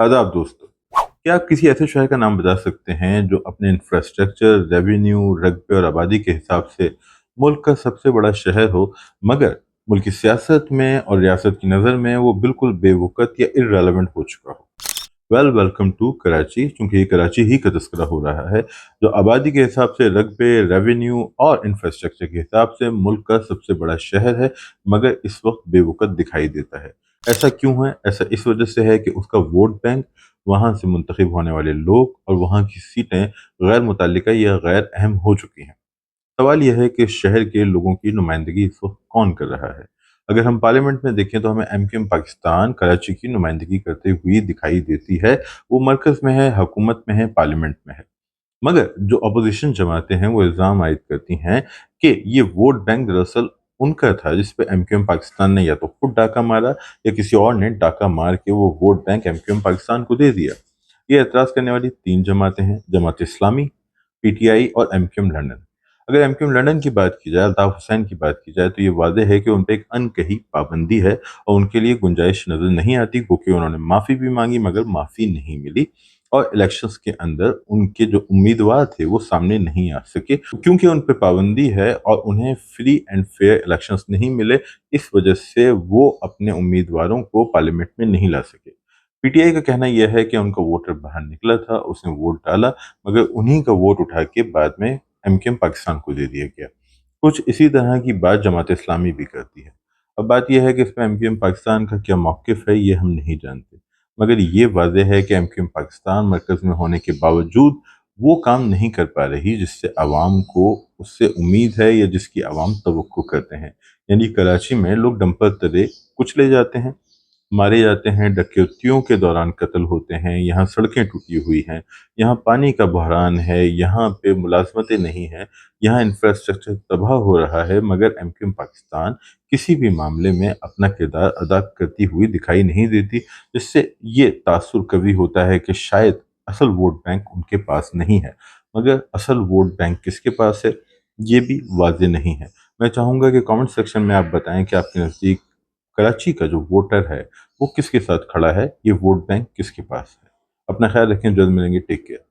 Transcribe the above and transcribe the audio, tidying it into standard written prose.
आदाब दोस्तों। क्या आप किसी ऐसे शहर का नाम बता सकते हैं जो अपने इंफ्रास्ट्रक्चर, रेवेन्यू, रकबे और आबादी के हिसाब से मुल्क का सबसे बड़ा शहर हो, मगर मुल्क की सियासत में और रियासत की नज़र में वो बिल्कुल बेवकूफ़ या इर्रेलेवेंट हो चुका हो? Welcome to Karachi. चूंकि ये कराची ही का तस्करा हो रहा है, जो आबादी के हिसाब से, रकबे, रेवेन्यू और इंफ्रास्ट्रक्चर के हिसाब से मुल्क का सबसे बड़ा शहर है, मगर इस वक्त बेवकूफ़ दिखाई देता है। ऐसा क्यों है? ऐसा इस वजह से है कि उसका वोट बैंक, वहाँ से मुंतखब होने वाले लोग और वहाँ की सीटें गैर मुतल्लिका या गैर अहम हो चुकी हैं। सवाल यह है कि शहर के लोगों की नुमाइंदगी इस वक्त कौन कर रहा है? अगर हम पार्लियामेंट में देखें तो हमें एमक्यूएम पाकिस्तान कराची की नुमाइंदगी करते हुई दिखाई देती है। वो मरकज में है, हुकूमत में है, पार्लियामेंट में है। मगर जो अपोजिशन जमातें हैं वो इल्ज़ाम आयद करती हैं कि ये वोट बैंक दरअसल उनका था, जिस पे एमक्यूएम पाकिस्तान ने या तो खुद डाका मारा या किसी और ने डाका मार के वो वोट बैंक एमक्यूएम पाकिस्तान को दे दिया। ये एतराज़ करने वाली तीन जमातें हैं: जमात इस्लामी, पीटीआई और एमक्यूएम लंदन। अगर एमक्यूएम लंदन की बात की जाए, अल्ताफ हुसैन की बात की जाए, तो ये वाज़ेह है कि उन पे एक अनकही पाबंदी है और उनके लिए गुंजाइश नज़र नहीं आती, क्योंकि उन्होंने माफ़ी भी मांगी मगर माफ़ी नहीं मिली। और इलेक्शंस के अंदर उनके जो उम्मीदवार थे वो सामने नहीं आ सके, क्योंकि उन पे पाबंदी है और उन्हें फ्री एंड फेयर इलेक्शंस नहीं मिले। इस वजह से वो अपने उम्मीदवारों को पार्लियामेंट में नहीं ला सके। पीटीआई का कहना यह है कि उनका वोटर बाहर निकला था, उसने वोट डाला, मगर उन्हीं का वोट उठा के बाद में एमकेएम पाकिस्तान को दे दिया गया। कुछ इसी तरह की बात जमात इस्लामी भी करती है। अब बात यह है कि इसमें एमक्यूएम पाकिस्तान का क्या मौक़िफ़ है, ये हम नहीं जानते। मगर ये वाज़ेह है कि एमक्यूएम पाकिस्तान मरकज़ में होने के बावजूद वो काम नहीं कर पा रही जिससे आवाम को उससे उम्मीद है या जिसकी आवाम तवक्को करते हैं। यानी कराची में लोग डंपर तले कुचले जाते हैं, मारे जाते हैं, डकैतियों के दौरान कत्ल होते हैं, यहाँ सड़कें टूटी हुई हैं, यहाँ पानी का बहरान है, यहाँ पे मुलाज़मतें नहीं हैं, यहाँ इंफ्रास्ट्रक्चर तबाह हो रहा है, मगर एमक्यूएम पाकिस्तान किसी भी मामले में अपना किरदार अदा करती हुई दिखाई नहीं देती, जिससे ये तासुर कभी होता है कि शायद असल वोट बैंक उनके पास नहीं है। मगर असल वोट बैंक किसके पास है, ये भी वाज़ेह नहीं है। मैं चाहूँगा कि कमेंट सेक्शन में आप बताएं कि आपके नज़दीक कराची का जो वोटर है वो किसके साथ खड़ा है, ये वोट बैंक किसके पास है। अपना ख्याल रखें, जल्द मिलेंगे, टेक केयर।